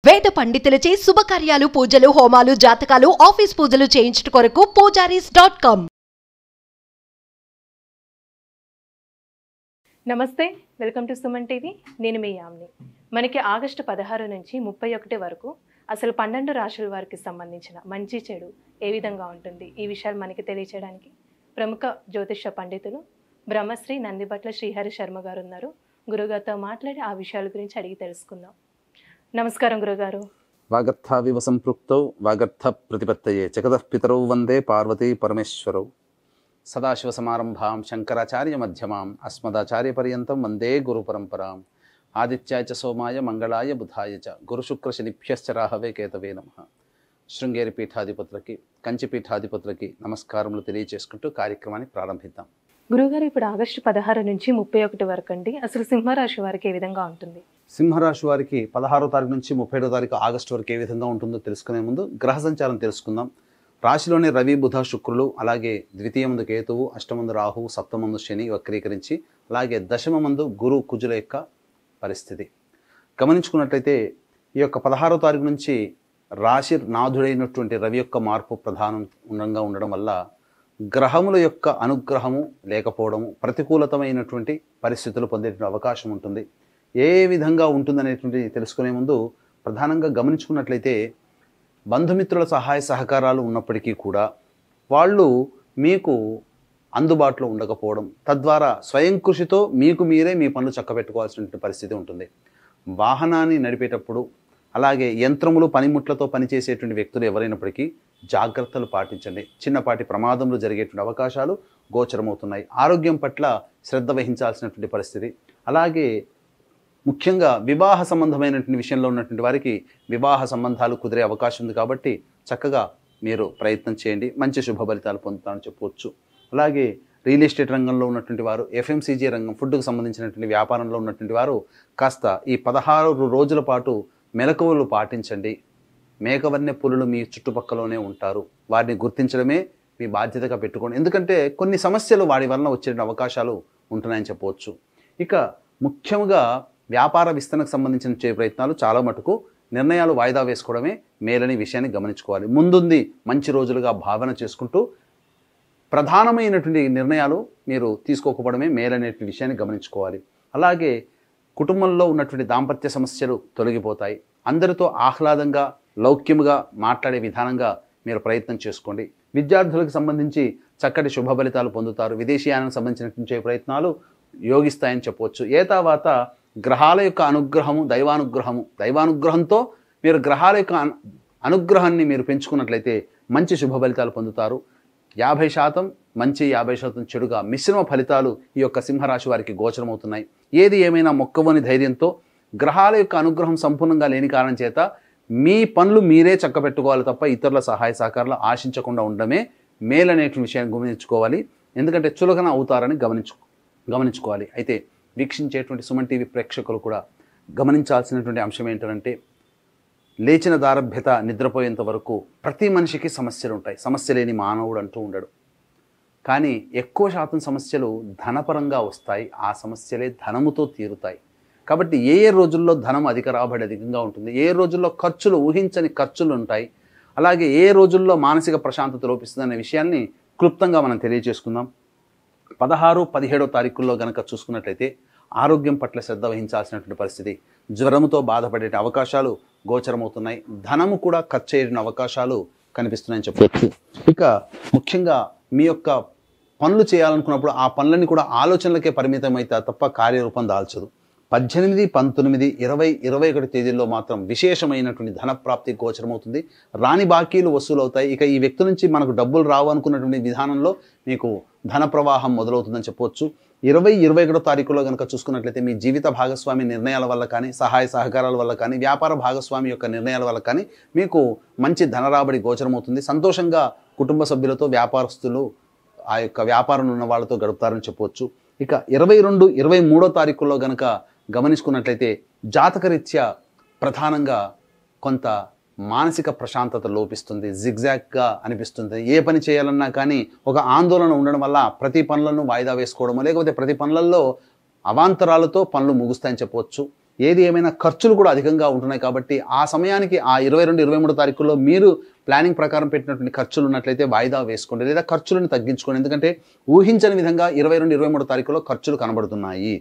వేద పండితులచే శుభకార్యాలు, పూజలు, హోమాలు, జాతకాలు, ఆఫీస్ పూజలు చేయించుట కొరకు పూజారీస్.com. నమస్తే, వెల్కమ్ టు సుమన్ టీవీ. నేను మీ యామ్ని. మనకి ఆగస్టు 16 నుంచి 31 వరకు అసలు 12 రాశుల వారికి సంబంధించిన మంచి చెడు ఏ విధంగా ఉంటుంది, ఈ విషయాలు మనకి తెలియచేయడానికి ప్రముఖ జ్యోతిష పండితులు బ్రహ్మశ్రీ నందిబట్ల శ్రీహరి శర్మ గారు ఉన్నారు. గురుగారితో మాట్లాడి ఆ విషయాల గురించి అడిగి తెలుసుకుందాం. నమస్కారం గురుగారు. వాగర్థావివ సంపృక్తౌ వాగర్థ ప్రతిపత్తయే జగతః పితరౌ వందే పార్వతీ పరమేశ్వరౌ. సదాశివసమారంభాం శంకరాచార్య మధ్యమాం అస్మదాచార్య పర్యంతం వందే గురు పరంపరాం. ఆదిత్యాయ చ సోమాయ మంగళాయ బుధాయ చ గురుశుక్ర శనిభ్యశ్చ రాహవే కేతవే నమః. శృంగేరి పీఠాధిపతులకి, కంచి పీఠాధిపతులకి నమస్కారములు తెలియజేసుకుంటూ కార్యక్రమాన్ని ప్రారంభిద్దాం. గురుగారు, ఇప్పుడు ఆగస్టు 16 నుంచి 31 వరకు అండి, అసలు సింహరాశి వారికి ఏ విధంగా ఉంటుంది? సింహరాశి వారికి 16వ తారీఖు నుంచి 31వ తారీఖు ఆగస్టు వరకు ఏ విధంగా ఉంటుందో తెలుసుకునే ముందు గ్రహ సంచారం తెలుసుకుందాం. రాశిలోని రవి, బుధ, శుక్రులు, అలాగే ద్వితీయమందు కేతువు, అష్టమందు రాహువు, సప్తమందు శని వక్రీకరించి, అలాగే దశమమందు గురు, కుజుల యొక్క పరిస్థితి గమనించుకున్నట్లయితే ఈ యొక్క 16వ తారీఖు నుంచి రాశి నాథుడైనటువంటి రవి యొక్క మార్పు ప్రధానంగా ఉండడం వల్ల గ్రహముల యొక్క అనుగ్రహము లేకపోవడము, ప్రతికూలతమైనటువంటి పరిస్థితులు పొందేటువంటి అవకాశం ఉంటుంది. ఏ విధంగా ఉంటుందనేటువంటి తెలుసుకునే ముందు ప్రధానంగా గమనించుకున్నట్లయితే బంధుమిత్రుల సహాయ సహకారాలు ఉన్నప్పటికీ కూడా వాళ్ళు మీకు అందుబాటులో ఉండకపోవడం, తద్వారా స్వయం కృషితో మీకు మీరే మీ పనులు చక్కబెట్టుకోవాల్సినటువంటి పరిస్థితి ఉంటుంది. వాహనాన్ని నడిపేటప్పుడు, అలాగే యంత్రములు, పనిముట్లతో పనిచేసేటువంటి వ్యక్తులు ఎవరైనప్పటికీ జాగ్రత్తలు పాటించండి. చిన్నపాటి ప్రమాదములు జరిగేటువంటి అవకాశాలు గోచరమవుతున్నాయి. ఆరోగ్యం పట్ల శ్రద్ధ వహించాల్సినటువంటి పరిస్థితి. అలాగే ముఖ్యంగా వివాహ సంబంధమైనటువంటి విషయంలో ఉన్నటువంటి వారికి వివాహ సంబంధాలు కుదిరే అవకాశం ఉంది కాబట్టి చక్కగా మీరు ప్రయత్నం చేయండి, మంచి శుభ ఫలితాలు పొందుతారని చెప్పవచ్చు. అలాగే రియల్ ఎస్టేట్ రంగంలో ఉన్నటువంటి వారు, ఎఫ్ఎంసీజీ రంగం, ఫుడ్కు సంబంధించినటువంటి వ్యాపారంలో ఉన్నటువంటి వారు కాస్త ఈ 16 రోజుల పాటు మెలకువలు పాటించండి. మేకవన్య పులులు మీ చుట్టుపక్కలనే ఉంటారు, వారిని గుర్తించడమే మీ బాధ్యతగా పెట్టుకోండి. ఎందుకంటే కొన్ని సమస్యలు వాడి వలన వచ్చే అవకాశాలు ఉంటున్నాయని చెప్పవచ్చు. ఇక ముఖ్యంగా వ్యాపార విస్తరణకు సంబంధించిన ప్రయత్నాలు చాలా మటుకు నిర్ణయాలు వాయిదా వేసుకోవడమే మేలని విషయాన్ని గమనించుకోవాలి. ముందుంది మంచి రోజులుగా భావన చేసుకుంటూ ప్రధానమైనటువంటి నిర్ణయాలు మీరు తీసుకోకపోవడమే మేలనేటువంటి విషయాన్ని గమనించుకోవాలి. అలాగే కుటుంబంలో ఉన్నటువంటి దాంపత్య సమస్యలు తొలగిపోతాయి. అందరితో ఆహ్లాదంగా, లౌక్యముగా మాట్లాడే విధానంగా మీరు ప్రయత్నం చేసుకోండి. విద్యార్థులకు సంబంధించి చక్కటి శుభ ఫలితాలు పొందుతారు. విదేశీయానికి సంబంధించినటువంటి ప్రయత్నాలు యోగిస్తాయని చెప్పవచ్చు. ఏతావాత గ్రహాల యొక్క అనుగ్రహము, దైవానుగ్రహంతో మీరు గ్రహాల యొక్క అనుగ్రహాన్ని మీరు పెంచుకున్నట్లయితే మంచి శుభ ఫలితాలు పొందుతారు. 50% మంచి, 50% చెడుగా మిశ్రమ ఫలితాలు ఈ యొక్క సింహరాశి వారికి గోచరమవుతున్నాయి. ఏది ఏమైనా మొక్కవని ధైర్యంతో, గ్రహాల యొక్క అనుగ్రహం సంపూర్ణంగా లేని కారణం చేత మీ పనులు మీరే చక్కబెట్టుకోవాలి తప్ప ఇతరుల సహాయ సహకారాలు ఆశించకుండా ఉండడమే మేలనేటువంటి విషయాన్ని గమనించుకోవాలి. ఎందుకంటే చులకన అవుతారని గమనించుకోవాలి. అయితే వీక్షించేటువంటి సుమన్ టీవీ ప్రేక్షకులు కూడా గమనించాల్సినటువంటి అంశం ఏంటంటే, లేచిన దారభ్యత నిద్రపోయేంత వరకు ప్రతి మనిషికి సమస్యలు ఉంటాయి. సమస్య లేని మానవుడు అంటూ ఉండడు. కానీ ఎక్కువ శాతం సమస్యలు ధనపరంగా వస్తాయి. ఆ సమస్యలే ధనముతో తీరుతాయి. కాబట్టి ఏ రోజుల్లో ధనం అధిక రాబడి అధికంగా ఉంటుంది, ఏ రోజుల్లో ఖర్చులు, ఊహించని ఖర్చులు ఉంటాయి, అలాగే ఏ రోజుల్లో మానసిక ప్రశాంతత లోపిస్తుంది అనే విషయాన్ని క్లుప్తంగా మనం తెలియజేసుకుందాం. 16, 17వ తారీఖుల్లో కనుక చూసుకున్నట్లయితే ఆరోగ్యం పట్ల శ్రద్ధ వహించాల్సినటువంటి పరిస్థితి. జ్వరముతో బాధపడే అవకాశాలు గోచరమవుతున్నాయి. ధనము కూడా ఖర్చు అయ్యే అవకాశాలు కనిపిస్తున్నాయని చెప్పవచ్చు. ఇక ముఖ్యంగా మీ యొక్క పనులు చేయాలనుకున్నప్పుడు ఆ పనులన్నీ కూడా ఆలోచనలకే పరిమితం అవుతాయి తప్ప కార్యరూపం దాల్చదు. 18, 19, 20, 21 తేదీల్లో మాత్రం విశేషమైనటువంటి ధనప్రాప్తి గోచరమవుతుంది. రాని బాకీలు వసూలు అవుతాయి. ఇక ఈ వ్యక్తి నుంచి మనకు డబ్బులు రావు అనుకున్నటువంటి విధానంలో మీకు ధన ప్రవాహం మొదలవుతుందని చెప్పవచ్చు. 20, 21 తారీఖులో కనుక చూసుకున్నట్లయితే మీ జీవిత భాగస్వామి నిర్ణయాల వల్ల కానీ, సహాయ సహకారాల వల్ల కానీ, వ్యాపార భాగస్వామి యొక్క నిర్ణయాల వల్ల కానీ మీకు మంచి ధనరాబడి గోచరమవుతుంది. సంతోషంగా కుటుంబ సభ్యులతో, వ్యాపారస్తులు, ఆ యొక్క వ్యాపారంలో ఉన్న వాళ్ళతో గడుపుతారని చెప్పవచ్చు. ఇక 22, 23 తారీఖుల్లో కనుక గమనించుకున్నట్లయితే జాతకరీత్యా ప్రధానంగా కొంత మానసిక ప్రశాంతత లోపిస్తుంది, జిగ్జాగ్గా అనిపిస్తుంది. ఏ పని చేయాలన్నా కానీ ఒక ఆందోళన ఉండడం వల్ల ప్రతి పనులను వాయిదా వేసుకోవడము, లేకపోతే ప్రతి పనులలో అవాంతరాలతో పనులు ముగుస్తాయని చెప్పవచ్చు. ఏది ఏమైనా ఖర్చులు కూడా అధికంగా ఉంటున్నాయి కాబట్టి ఆ సమయానికి ఆ 22, 23 తారీఖుల్లో మీరు ప్లానింగ్ ప్రకారం పెట్టినటువంటి ఖర్చులు ఉన్నట్లయితే వాయిదా వేసుకోండి, లేదా ఖర్చులను తగ్గించుకోండి. ఎందుకంటే ఊహించని విధంగా 22, 23 తారీఖుల్లో ఖర్చులు కనబడుతున్నాయి.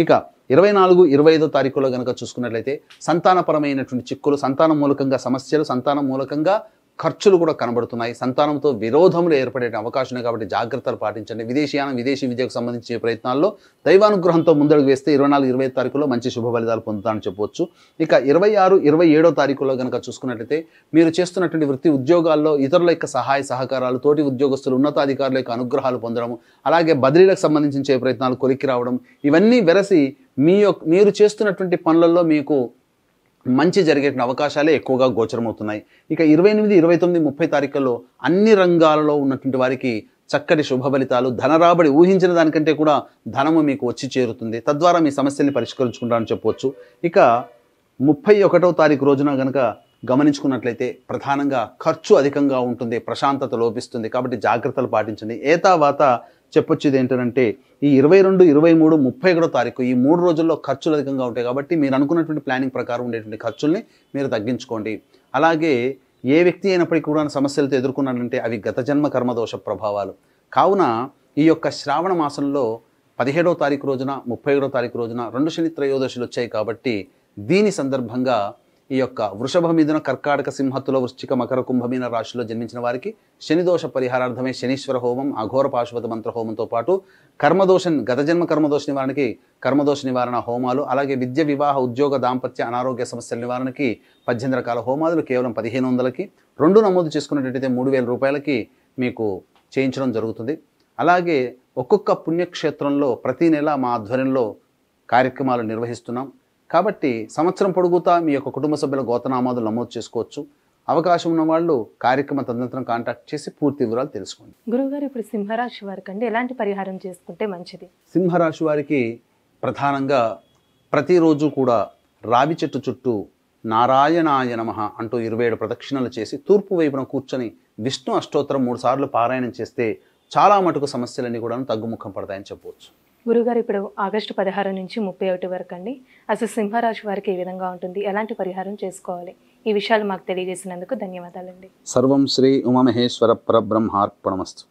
ఇక 24, 25 తారీఖుల్లో కనుక చూసుకున్నట్లయితే సంతానపరమైనటువంటి చిక్కులు, సంతానం మూలకంగా సమస్యలు, సంతానం మూలకంగా ఖర్చులు కూడా కనబడుతున్నాయి. సంతానంతో విరోధములు ఏర్పడే అవకాశం ఉంది కాబట్టి జాగ్రత్తలు పాటించండి. విదేశీయానం, విదేశీ విద్యకు సంబంధించిన ప్రయత్నాల్లో దైవానుగ్రహంతో ముందడుగు వేస్తే 24, 25 తారీఖులో మంచి శుభ ఫలితాలు పొందుతానని చెప్పవచ్చు. ఇక 26, 27 తారీఖుల్లో కనుక చూసుకున్నట్లయితే మీరు చేస్తున్నటువంటి వృత్తి ఉద్యోగాల్లో ఇతరుల యొక్క సహాయ సహకారాలు, తోటి ఉద్యోగస్తులు, ఉన్నతాధికారుల యొక్క అనుగ్రహాలు పొందడం, అలాగే బదిలీలకు సంబంధించిన ప్రయత్నాలు కొలిక్కి రావడం, ఇవన్నీ వెరసి మీరు చేస్తున్నటువంటి పనులలో మీకు మంచి జరిగే అవకాశాలే ఎక్కువగా గోచరమవుతున్నాయి. ఇక 28, 29, 30 తారీఖుల్లో అన్ని రంగాలలో ఉన్నటువంటి వారికి చక్కటి శుభ ఫలితాలు, ధనరాబడి ఊహించిన దానికంటే కూడా ధనము మీకు వచ్చి చేరుతుంది. తద్వారా మీ సమస్యల్ని పరిష్కరించుకుంటారని చెప్పవచ్చు. ఇక 31వ తారీఖు రోజున కనుక గమనించుకున్నట్లయితే ప్రధానంగా ఖర్చు అధికంగా ఉంటుంది, ప్రశాంతత లోపిస్తుంది. కాబట్టి జాగ్రత్తలు పాటించండి. ఏతావాత చెప్పొచ్చేది ఏంటంటే ఈ 22, 23, 31 తారీఖు ఈ 3 రోజుల్లో ఖర్చులు అధికంగా ఉంటాయి కాబట్టి మీరు అనుకున్నటువంటి ప్లానింగ్ ప్రకారం ఉండేటువంటి ఖర్చుల్ని మీరు తగ్గించుకోండి. అలాగే ఏ వ్యక్తి అయినప్పటికీ కూడా సమస్యలతో ఎదుర్కొన్నారంటే అవి గత జన్మ కర్మదోష ప్రభావాలు. కావున ఈ యొక్క శ్రావణ మాసంలో 17వ తారీఖు రోజున, 31వ తారీఖు రోజున 2 శని త్రయోదశులు వచ్చాయి కాబట్టి దీని సందర్భంగా ఈ యొక్క వృషభ మిథున, కర్కాటక, సింహత్తుల, వృశ్చిక, మకర, కుంభమీన రాశిలో జన్మించిన వారికి శనిదోష పరిహారార్థమే శనీశ్వర హోమం, అఘోర పాశుపత మంత్ర హోమంతో పాటు గత జన్మ కర్మదోష నివారణకి కర్మదోష నివారణ హోమాలు, అలాగే విద్య, వివాహ, ఉద్యోగ, దాంపత్య, అనారోగ్య సమస్యల నివారణకి 18 రకాల హోమాలు కేవలం 1500కి, 2 నమోదు చేసుకున్నట్టయితే 3000 రూపాయలకి మీకు చేయించడం జరుగుతుంది. అలాగే ఒక్కొక్క పుణ్యక్షేత్రంలో ప్రతి నెల మా ఆధ్వర్యంలో కార్యక్రమాలు నిర్వహిస్తున్నాం కాబట్టి సంవత్సరం పొడుగుతా మీ యొక్క కుటుంబ సభ్యుల గోతనామాదులు నమోదు చేసుకోవచ్చు. అవకాశం ఉన్న వాళ్ళు కార్యక్రమ తదనంతరం కాంటాక్ట్ చేసి పూర్తి వివరాలు తెలుసుకోండి. గురువుగారు, ఇప్పుడు సింహరాశి వారికి అండి ఎలాంటి పరిహారం చేసుకుంటే మంచిది? సింహరాశి వారికి ప్రధానంగా ప్రతిరోజు కూడా రావి చెట్టు చుట్టూ నారాయణాయ నమః అంటూ 27 ప్రదక్షిణలు చేసి తూర్పు వైపున కూర్చొని విష్ణు అష్టోత్తరం 3 సార్లు పారాయణం చేస్తే చాలా మటుకు సమస్యలన్నీ కూడా తగ్గుముఖం పడతాయని చెప్పవచ్చు. గురుగారు, ఇప్పుడు ఆగస్టు 16 నుంచి 31 వరకు అండి అసలు సింహరాశి వారికి ఏ విధంగా ఉంటుంది, ఎలాంటి పరిహారం చేసుకోవాలి, ఈ విషయాలు మాకు తెలియజేసినందుకు ధన్యవాదాలండి. సర్వం శ్రీ ఉమామహేశ్వర పరబ్రహ్మార్పణమస్తు.